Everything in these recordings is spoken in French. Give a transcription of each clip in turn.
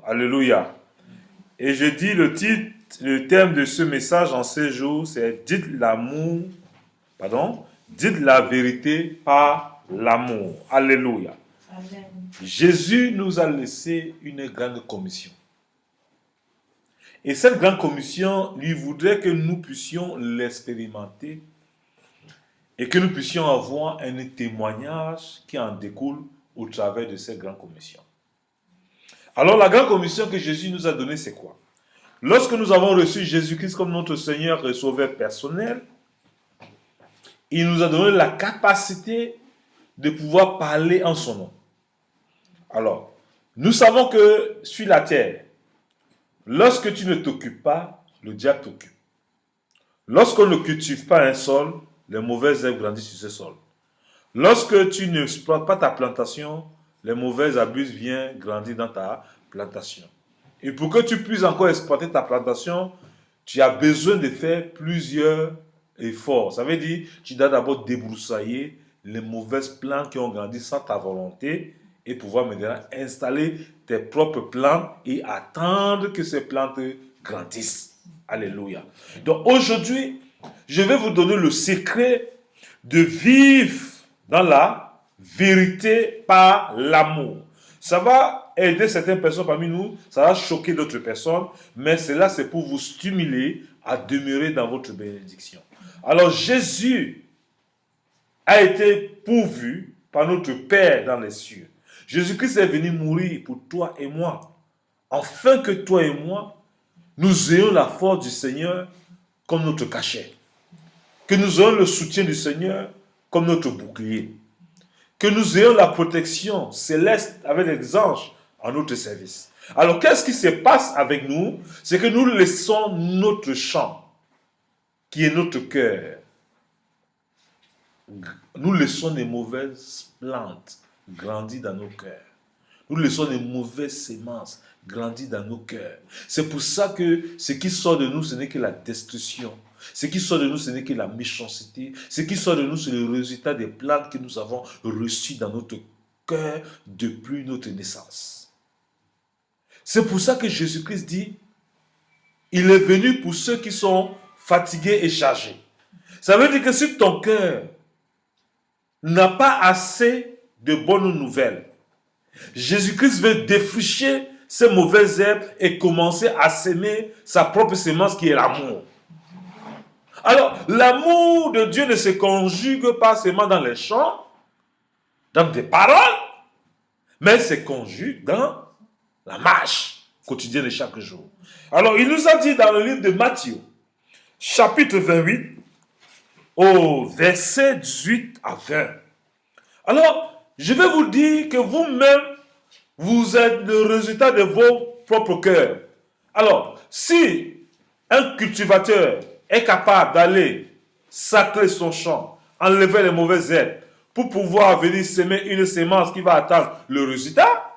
Alléluia. Et je dis le thème de ce message en ces jours, c'est dites l'amour, pardon, dites la vérité par l'amour. Alléluia. Amen. Jésus nous a laissé une grande commission. Et cette grande commission lui voudrait que nous puissions l'expérimenter et que nous puissions avoir un témoignage qui en découle au travers de cette grande commission. Alors la grande commission que Jésus nous a donnée, c'est quoi? Lorsque nous avons reçu Jésus-Christ comme notre Seigneur et Sauveur personnel, il nous a donné la capacité de pouvoir parler en son nom. Alors, nous savons que sur la terre, lorsque tu ne t'occupes pas, le diable t'occupe. Lorsqu'on ne cultive pas un sol, les mauvaises herbes grandissent sur ce sol. Lorsque tu ne exploites pas ta plantation, les mauvaises abus viennent grandir dans ta plantation. Et pour que tu puisses encore exploiter ta plantation, tu as besoin de faire plusieurs efforts. Ça veut dire que tu dois d'abord débroussailler les mauvaises plantes qui ont grandi sans ta volonté et pouvoir maintenant installer tes propres plantes et attendre que ces plantes grandissent. Alléluia. Donc aujourd'hui, je vais vous donner le secret de vivre dans la vérité par l'amour. Ça va aider certaines personnes parmi nous, ça va choquer d'autres personnes, mais cela c'est pour vous stimuler à demeurer dans votre bénédiction. Alors Jésus a été pourvu par notre Père dans les cieux. Jésus-Christ est venu mourir pour toi et moi, afin que toi et moi, nous ayons la force du Seigneur comme notre cachet, que nous ayons le soutien du Seigneur comme notre bouclier, que nous ayons la protection céleste avec les anges en notre service. Alors, qu'est-ce qui se passe avec nous? C'est que nous laissons notre champ, qui est notre cœur. Nous laissons les mauvaises plantes grandir dans nos cœurs. Nous laissons les mauvaises semences grandir dans nos cœurs. C'est pour ça que ce qui sort de nous, ce n'est que la destruction. Ce qui sort de nous, ce n'est que la méchanceté. Ce qui sort de nous, c'est le résultat des plantes que nous avons reçues dans notre cœur depuis notre naissance. C'est pour ça que Jésus-Christ dit, il est venu pour ceux qui sont fatigués et chargés. Ça veut dire que si ton cœur n'a pas assez de bonnes nouvelles, Jésus-Christ veut défricher ces mauvaises herbes et commencer à s'aimer sa propre semence qui est l'amour. Alors, l'amour de Dieu ne se conjugue pas seulement dans les chants, dans des paroles, mais se conjugue dans la marche quotidienne de chaque jour. Alors, il nous a dit dans le livre de Matthieu, chapitre 28, au verset 18 à 20. Alors, je vais vous dire que vous-même, vous êtes le résultat de vos propres cœurs. Alors, si un cultivateur est capable d'aller sacrer son champ, enlever les mauvaises herbes, pour pouvoir venir semer une semence qui va atteindre le résultat,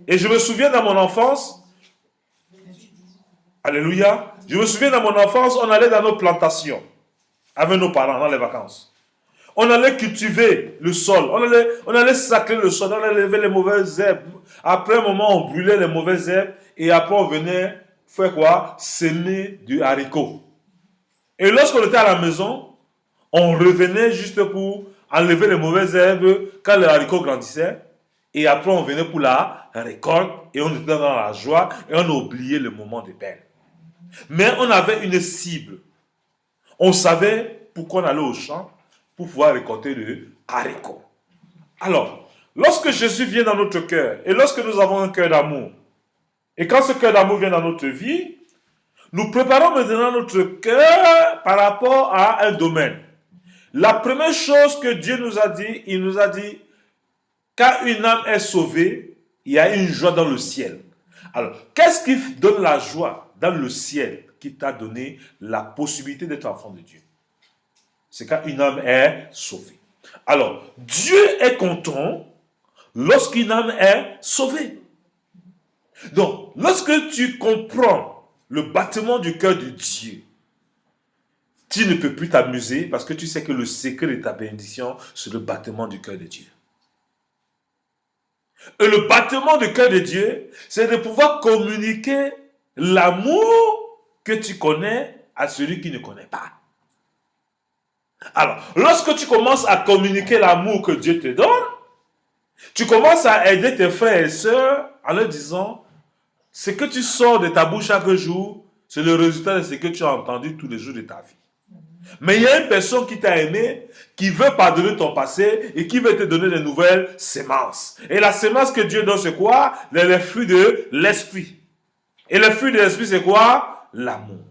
et je me souviens dans mon enfance, alléluia, je me souviens dans mon enfance, on allait dans nos plantations, avec nos parents dans les vacances. On allait cultiver le sol, on allait sacrer le sol, on allait lever les mauvaises herbes. Après un moment, on brûlait les mauvaises herbes et après on venait faire quoi? Semer du haricot. Et lorsqu'on était à la maison, on revenait juste pour enlever les mauvaises herbes quand le haricot grandissait. Et après on venait pour la récolte et on était dans la joie et on a oublié le moment de peine. Mais on avait une cible. On savait pourquoi on allait au champ pour pouvoir récolter le haricot. Alors, lorsque Jésus vient dans notre cœur, et lorsque nous avons un cœur d'amour, et quand ce cœur d'amour vient dans notre vie, nous préparons maintenant notre cœur par rapport à un domaine. La première chose que Dieu nous a dit, il nous a dit, quand une âme est sauvée, il y a une joie dans le ciel. Alors, qu'est-ce qui donne la joie dans le ciel qui t'a donné la possibilité d'être enfant de Dieu? C'est quand une âme est sauvée. Alors, Dieu est content lorsqu'une âme est sauvée. Donc, lorsque tu comprends le battement du cœur de Dieu, tu ne peux plus t'amuser parce que tu sais que le secret de ta bénédiction, c'est le battement du cœur de Dieu. Et le battement du cœur de Dieu, c'est de pouvoir communiquer l'amour que tu connais à celui qui ne connaît pas. Alors, lorsque tu commences à communiquer l'amour que Dieu te donne, tu commences à aider tes frères et sœurs en leur disant, ce que tu sors de ta bouche chaque jour, c'est le résultat de ce que tu as entendu tous les jours de ta vie. Mais il y a une personne qui t'a aimé, qui veut pardonner ton passé et qui veut te donner de nouvelles semences. Et la semence que Dieu donne, c'est quoi? Les fruits de l'esprit. Et le fruit de l'esprit, c'est quoi? L'amour,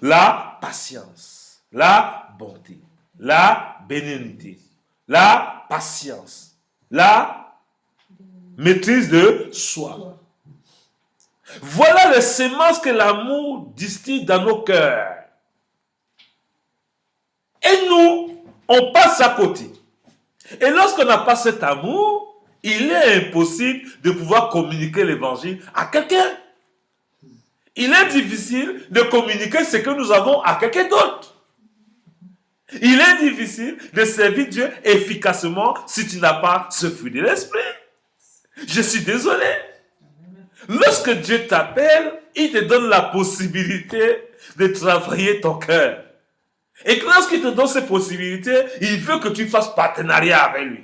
la patience, la bonté, la bénignité, la patience, la maîtrise de soi. Voilà les semences que l'amour distille dans nos cœurs. Et nous, on passe à côté. Et lorsqu'on n'a pas cet amour, il est impossible de pouvoir communiquer l'évangile à quelqu'un. Il est difficile de communiquer ce que nous avons à quelqu'un d'autre. Il est difficile de servir Dieu efficacement si tu n'as pas ce fruit de l'esprit. Je suis désolé. Lorsque Dieu t'appelle, il te donne la possibilité de travailler ton cœur. Et lorsqu'il te donne ces possibilités, il veut que tu fasses partenariat avec lui.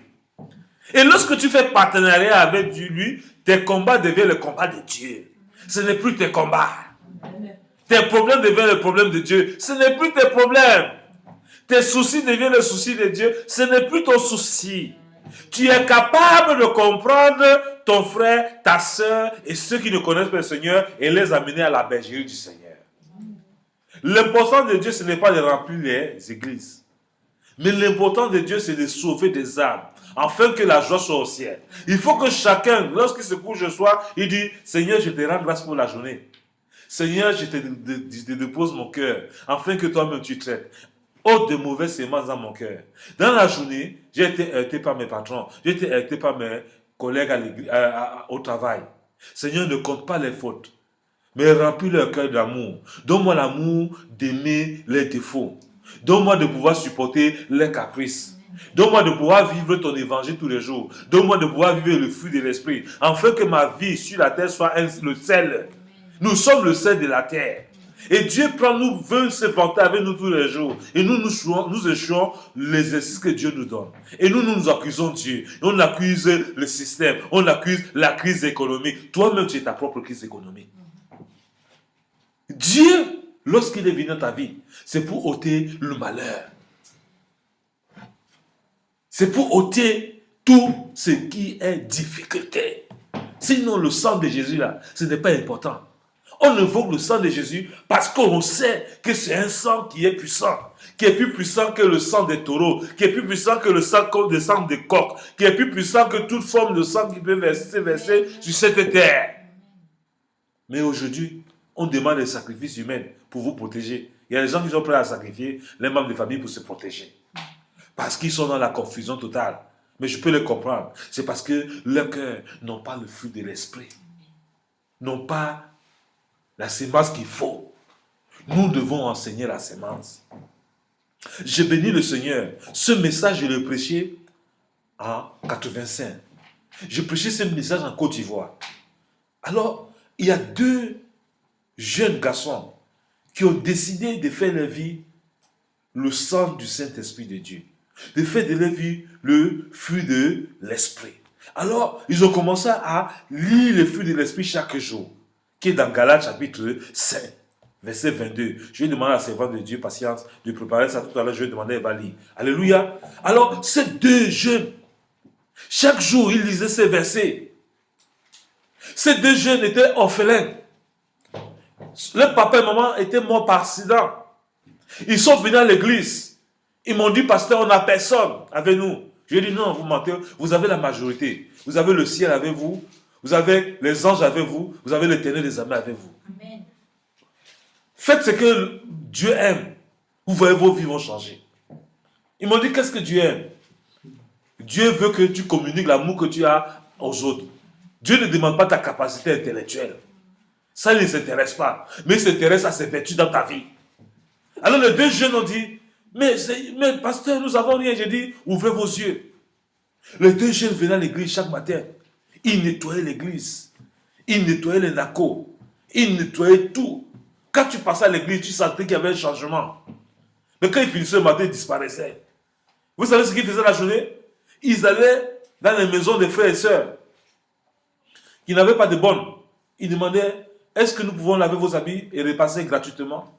Et lorsque tu fais partenariat avec lui, tes combats deviennent le combat de Dieu. Ce n'est plus tes combats. Tes problèmes deviennent le problème de Dieu. Ce n'est plus tes problèmes. Tes soucis deviennent le souci de Dieu. Ce n'est plus ton souci. Tu es capable de comprendre ton frère, ta soeur et ceux qui ne connaissent pas le Seigneur et les amener à la bergerie du Seigneur. L'important de Dieu, ce n'est pas de remplir les églises. Mais l'important de Dieu, c'est de sauver des âmes, afin que la joie soit au ciel. Il faut que chacun, lorsqu'il se couche le soir, il dit, Seigneur, je te rends grâce pour la journée. Seigneur, je te dépose mon cœur, afin que toi-même tu traites. Ôte de mauvaises semences dans mon cœur. Dans la journée, j'ai été heurté par mes patrons, j'ai été heurté par mes collègues au travail. Seigneur, ne compte pas les fautes, mais remplis leur cœur d'amour. Donne-moi l'amour d'aimer les défauts. Donne-moi de pouvoir supporter les caprices. Donne-moi de pouvoir vivre ton évangile tous les jours. Donne-moi de pouvoir vivre le fruit de l'esprit, afin que ma vie sur la terre soit le sel. Nous sommes le sel de la terre. Et Dieu veut se vanter avec nous tous les jours. Et nous échouons les exercices que Dieu nous donne. Et nous accusons Dieu. On accuse le système. On accuse la crise économique. Toi-même, tu es ta propre crise économique. Dieu, lorsqu'il est venu dans ta vie, c'est pour ôter le malheur. C'est pour ôter tout ce qui est difficulté. Sinon, le sang de Jésus, là, ce n'est pas important. On invoque le sang de Jésus parce qu'on sait que c'est un sang qui est puissant, qui est plus puissant que le sang des taureaux, qui est plus puissant que le sang des coqs, qui est plus puissant que toute forme de sang qui peut verser sur cette terre. Mais aujourd'hui, on demande des sacrifices humains pour vous protéger. Il y a des gens qui sont prêts à sacrifier les membres de famille pour se protéger. Parce qu'ils sont dans la confusion totale. Mais je peux les comprendre. C'est parce que leurs cœurs n'ont pas le fruit de l'esprit. N'ont pas la sémence qu'il faut. Nous devons enseigner la sémence. Je bénis le Seigneur. Ce message, je l'ai prêché en 85. Je prêchais ce message en Côte d'Ivoire. Alors, il y a deux jeunes garçons qui ont décidé de faire leur vie le sang du Saint-Esprit de Dieu. De faire de leur vie le fruit de l'Esprit. Alors, ils ont commencé à lire le fruit de l'Esprit chaque jour, qui est dans Galates chapitre 5, verset 22. Je vais demander à la servante de Dieu, patience, de préparer ça tout à l'heure. Je vais demander à Eva lire. Alléluia. Alors, ces deux jeunes, chaque jour, ils lisaient ces versets. Ces deux jeunes étaient orphelins. Leur papa et maman étaient morts par accident. Ils sont venus à l'église. Ils m'ont dit, pasteur, on n'a personne avec nous. Je lui ai dit, non, vous mentez, vous avez la majorité. Vous avez le ciel avec vous, vous avez les anges avec vous, vous avez l'Éternel des armées avec vous. Amen. Faites ce que Dieu aime. Vous voyez vos vies vont changer. Ils m'ont dit, qu'est-ce que Dieu aime? Dieu veut que tu communiques l'amour que tu as aux autres. Dieu ne demande pas ta capacité intellectuelle. Ça ne s'intéresse pas. Mais il s'intéresse à ses vertus dans ta vie. Alors les deux jeunes ont dit, mais pasteur, nous n'avons rien. J'ai dit, ouvrez vos yeux. Les deux jeunes venaient à l'église chaque matin. Il nettoyait l'église. Il nettoyait les nacos. Il nettoyait tout. Quand tu passais à l'église, tu sentais qu'il y avait un changement. Mais quand il finissait le matin, il disparaissait. Vous savez ce qu'ils faisaient la journée? Ils allaient dans les maisons des frères et sœurs qui n'avaient pas de bonnes. Ils demandaient, est-ce que nous pouvons laver vos habits et repasser gratuitement?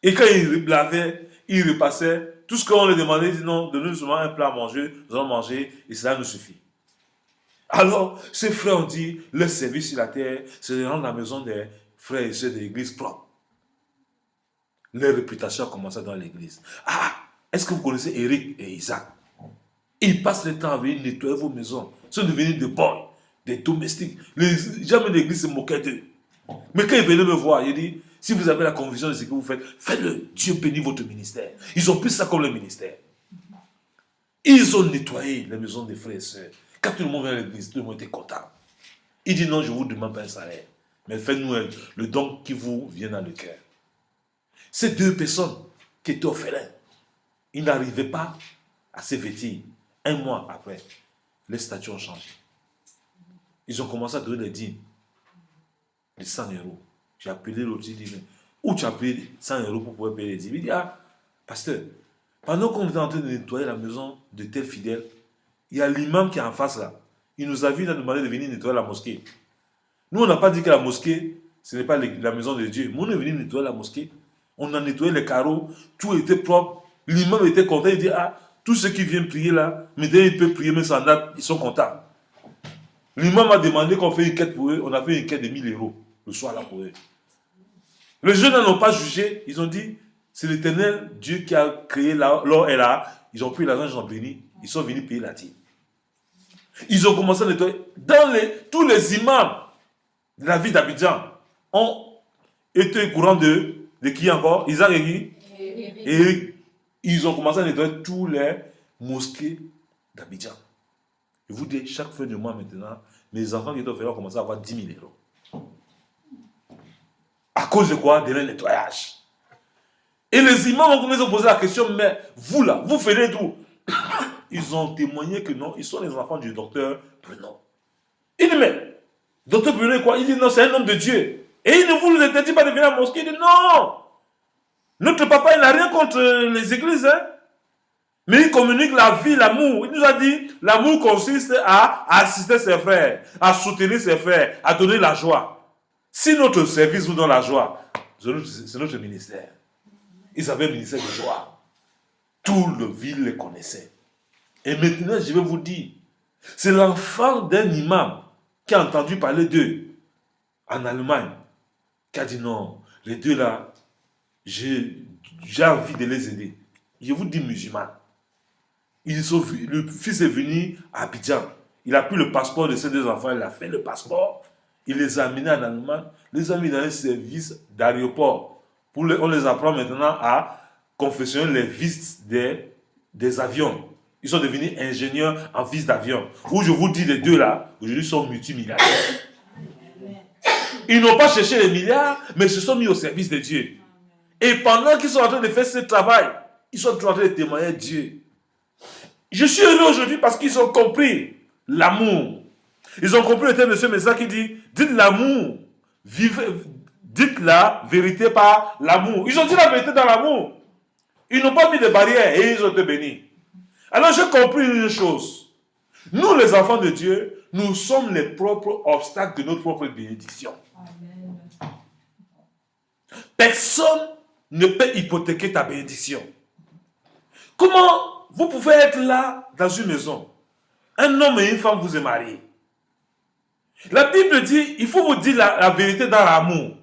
Et quand ils lavaient, ils repassaient. Tout ce qu'on leur demandait, ils disaient non, donnez-nous seulement un plat à manger, nous allons manger et cela nous suffit. Alors, ces frères ont dit, leur service sur la terre, c'est de rendre la maison des frères et sœurs de l'église propre. Leur réputation a commencé dans l'église. Ah, est-ce que vous connaissez Eric et Isaac? Ils passent le temps à venir nettoyer vos maisons. Ils sont devenus des boys, des domestiques. Les gens de l'église se moquaient d'eux. Mais quand ils venaient me voir, il dit, si vous avez la conviction de ce que vous faites, faites-le. Dieu bénit votre ministère. Ils ont pris ça comme le ministère. Ils ont nettoyé les maisons des frères et sœurs. Quand tout le monde vient à l'église, tout le monde était content. Il dit non, je ne vous demande pas un salaire. Mais faites-nous le don qui vous vient dans le cœur. Ces deux personnes qui étaient orphelins, ils n'arrivaient pas à se vêtir. Un mois après, les statuts ont changé. Ils ont commencé à donner des dîmes. Les 100 euros. J'ai appelé l'autre, j'ai dit, où tu as payé 100 euros pour pouvoir payer les dîmes? Il dit, ah, pasteur, pendant qu'on était en train de nettoyer la maison de tel fidèle, il y a l'imam qui est en face là. Il nous a vu, il a demandé de venir nettoyer la mosquée. Nous, on n'a pas dit que la mosquée, ce n'est pas la maison de Dieu. Nous, on est venu nettoyer la mosquée. On a nettoyé les carreaux, tout était propre. L'imam était content, il dit, ah, tous ceux qui viennent prier là, maintenant ils peuvent prier, mais sans date, ils sont contents. L'imam a demandé qu'on fait une quête pour eux, on a fait une quête de 1000 euros le soir là pour eux. Les jeunes n'ont pas jugé, ils ont dit, c'est l'Éternel Dieu qui a créé l'or et là. Ils ont pris l'argent, ils ont béni, ils sont venus payer la dîme. Ils ont commencé à nettoyer. Tous les imams de la ville d'Abidjan ont été au courant de qui encore? Isaac et qui? Et ils ont commencé à nettoyer tous les mosquées d'Abidjan. Je vous dis, chaque fin de mois maintenant, mes enfants qui étaient offerts ont commencé à avoir 10 000 euros. À cause de quoi? De leur nettoyage. Et les imams ont commencé à poser la question, mais vous là, vous faites tout. Ils ont témoigné que non, ils sont les enfants du docteur Bruno. Il dit, mais, docteur Bruno quoi? Il dit, non, c'est un homme de Dieu. Et il ne vous interdit pas de venir à la mosquée. Il dit, non, notre papa, il n'a rien contre les églises, hein. Mais il communique la vie, l'amour. Il nous a dit, l'amour consiste à assister ses frères, à soutenir ses frères, à donner la joie. Si notre service vous donne la joie, c'est notre ministère. Ils avaient un ministère de joie. Tout le ville les connaissait. Et maintenant, je vais vous dire, c'est l'enfant d'un imam qui a entendu parler d'eux en Allemagne, qui a dit non, les deux là, j'ai envie de les aider. Je vous dis musulman. Le fils est venu à Abidjan. Il a pris le passeport de ses deux enfants, il a fait le passeport. Il les a amenés en Allemagne, les a mis dans un service d'aéroport. On les apprend maintenant à confectionner les vis des avions. Ils sont devenus ingénieurs en vis d'avion. Où je vous dis, les deux là, aujourd'hui sont multimilliardaires. Ils n'ont pas cherché les milliards, mais se sont mis au service de Dieu. Et pendant qu'ils sont en train de faire ce travail, ils sont en train de témoigner Dieu. Je suis heureux aujourd'hui parce qu'ils ont compris l'amour. Ils ont compris le terme de ce message qui dit, dites l'amour, dites la vérité par l'amour. Ils ont dit la vérité dans l'amour. Ils n'ont pas mis de barrières et ils ont été bénis. Alors j'ai compris une chose. Nous les enfants de Dieu, nous sommes les propres obstacles de notre propre bénédiction. Amen. Personne ne peut hypothéquer ta bénédiction. Comment vous pouvez être là dans une maison? Un homme et une femme vous êtes mariés. La Bible dit, il faut vous dire la vérité dans l'amour.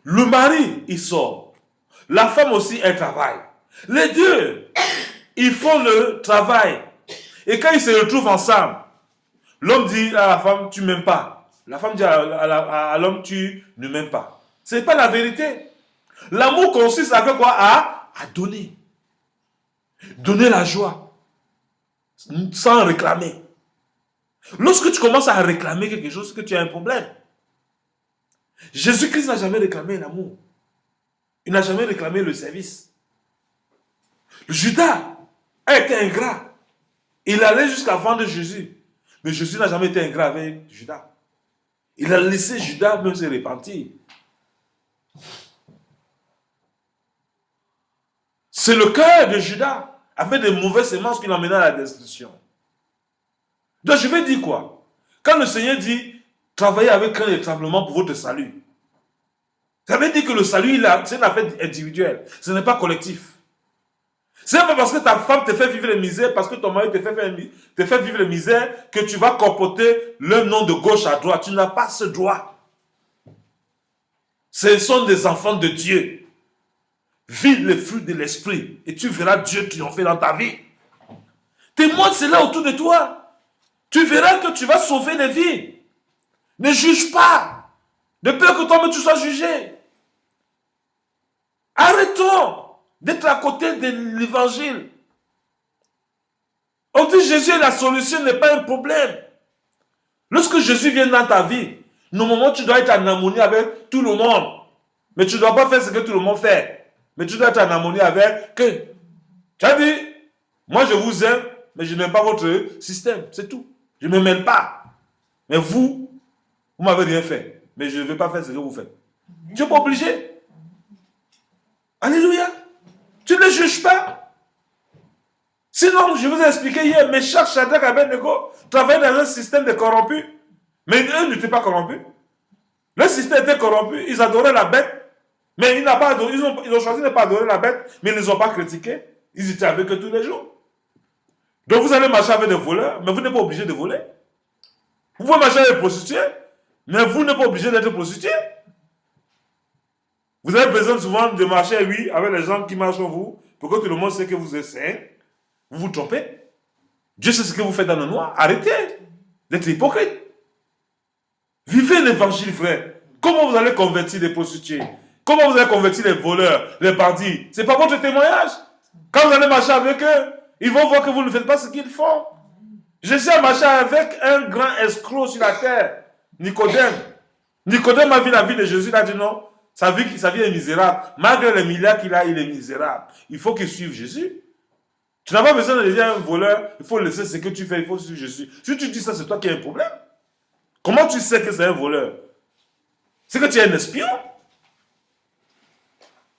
Le mari, il sort. La femme aussi, elle travaille. Les deux, ils font le travail. Et quand ils se retrouvent ensemble, l'homme dit à la femme, tu ne m'aimes pas. La femme dit à l'homme, tu ne m'aimes pas. Ce n'est pas la vérité. L'amour consiste à faire quoi? À donner. Donner la joie. Sans réclamer. Lorsque tu commences à réclamer quelque chose, c'est que tu as un problème. Jésus-Christ n'a jamais réclamé l'amour. Il n'a jamais réclamé le service. Judas a été ingrat. Il allait jusqu'à vendre Jésus. Mais Jésus n'a jamais été ingrat avec Judas. Il a laissé Judas même se repentir. C'est le cœur de Judas, avec des mauvaises semences qui l'emmènent à la destruction. Donc je vais dire quoi? Quand le Seigneur dit, travaillez avec crainte et tremblement pour votre salut, ça veut dire que le salut, c'est une affaire individuelle, ce n'est pas collectif. Ce n'est pas parce que ta femme te fait vivre les misères, parce que ton mari te fait vivre les misères, que tu vas comporter le nom de gauche à droite. Tu n'as pas ce droit. Ce sont des enfants de Dieu. Vis les fruits de l'esprit et tu verras Dieu triompher dans ta vie. Témoigne cela autour de toi. Tu verras que tu vas sauver les vies. Ne juge pas. De peur que toi-même tu sois jugé. Arrêtons d'être à côté de l'évangile. On dit Jésus est la solution, n'est pas un problème. Lorsque Jésus vient dans ta vie, normalement tu dois être en harmonie avec tout le monde. Mais tu ne dois pas faire ce que tout le monde fait. Mais tu dois être en harmonie avec que. Tu as dit, moi je vous aime, mais je n'aime pas votre système, c'est tout. Je ne me mêle pas. Mais vous m'avez rien fait. Mais je ne vais pas faire ce que vous faites. Tu n'es pas obligé. Alléluia. Tu ne juges pas. Sinon, je vous ai expliqué hier, Meshach, Shadrach, Abednego travaillaient dans un système de corrompus. Mais eux n'étaient pas corrompus. Le système était corrompu. Ils adoraient la bête. Mais ils ont choisi de ne pas adorer la bête, mais ils ne les ont pas critiqués. Ils étaient avec eux tous les jours. Donc vous allez marcher avec des voleurs, mais vous n'êtes pas obligé de voler. Vous pouvez marcher avec des prostituées, mais vous n'êtes pas obligé d'être prostitué. Vous avez besoin souvent de marcher, oui, avec les gens qui marchent en vous, pour que tout le monde sait que vous êtes saint. Vous vous trompez. Dieu sait ce que vous faites dans le noir. Arrêtez d'être hypocrite. Vivez l'évangile, frère. Comment vous allez convertir les prostituées? Comment vous allez convertir les voleurs, les bandits? Ce n'est pas votre témoignage. Quand vous allez marcher avec eux, ils vont voir que vous ne faites pas ce qu'ils font. Jésus a marché avec un grand escroc sur la terre, Nicodème. Nicodème a vu la vie de Jésus, il a dit non, sa vie est misérable. Malgré les milliards qu'il a, il est misérable. Il faut qu'il suive Jésus. Tu n'as pas besoin de dire à un voleur, il faut laisser ce que tu fais, il faut suivre Jésus. Si tu dis ça, c'est toi qui as un problème. Comment tu sais que c'est un voleur? C'est que tu es un espion.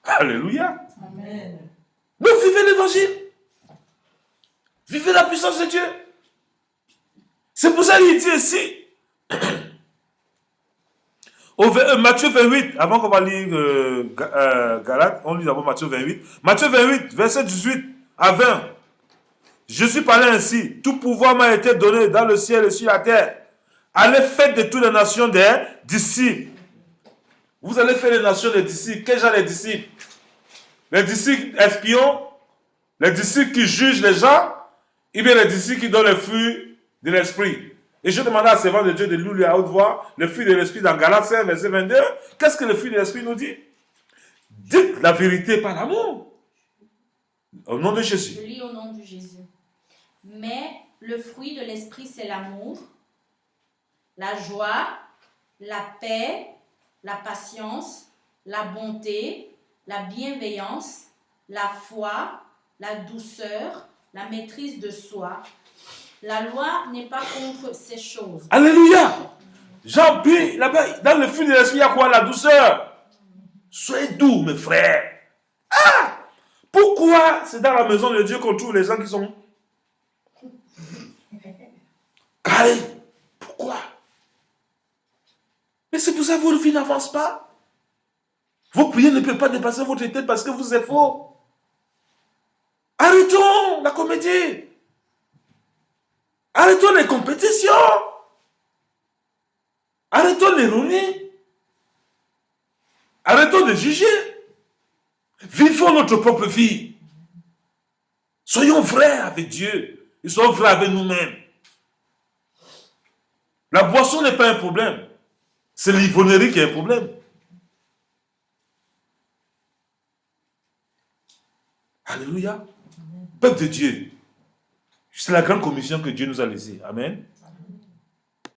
Alléluia. Amen. Donc vivez l'évangile. Vivez la puissance de Dieu. C'est pour ça qu'il dit ici, au Matthieu 28, avant qu'on va lire Galates, on lit d'abord Matthieu 28. Matthieu 28, verset 18 à 20. Je suis parlé ainsi, tout pouvoir m'a été donné dans le ciel et sur la terre. Allez, faites de toutes les nations des disciples. Vous allez faire les nations des disciples. Quel genre de disciples? Les disciples espions, les disciples qui jugent les gens, et bien les disciples qui donnent les fruits de l'esprit. Et je demandais à servant de Dieu de lire à haute voix le fruit de l'esprit dans Galates 5, verset 22. Qu'est-ce que le fruit de l'esprit nous dit? Dites la vérité par l'amour. Au nom de Jésus. Je lis au nom de Jésus. Mais le fruit de l'esprit, c'est l'amour, la joie, la paix, la patience, la bonté, la bienveillance, la foi, la douceur, la maîtrise de soi. La loi n'est pas contre ces choses. Alléluia. Jean, puis là-bas, dans le fruit de l'esprit, il y a quoi? La douceur. Soyez doux, mes frères. Ah! Pourquoi c'est dans la maison de Dieu qu'on trouve les gens qui sont carrés? Pourquoi? Mais c'est pour ça que votre vie n'avance pas. Vos prières ne peuvent pas dépasser votre tête parce que vous êtes faux. Arrêtons la comédie. Arrêtons les compétitions. Arrêtons l'ironie. Arrêtons de juger. Vivons notre propre vie. Soyons vrais avec Dieu. Et soyons vrais avec nous-mêmes. La boisson n'est pas un problème. C'est l'ivonnerie qui est un problème. Alléluia. Peuple de Dieu. C'est la grande commission que Dieu nous a laissée. Amen.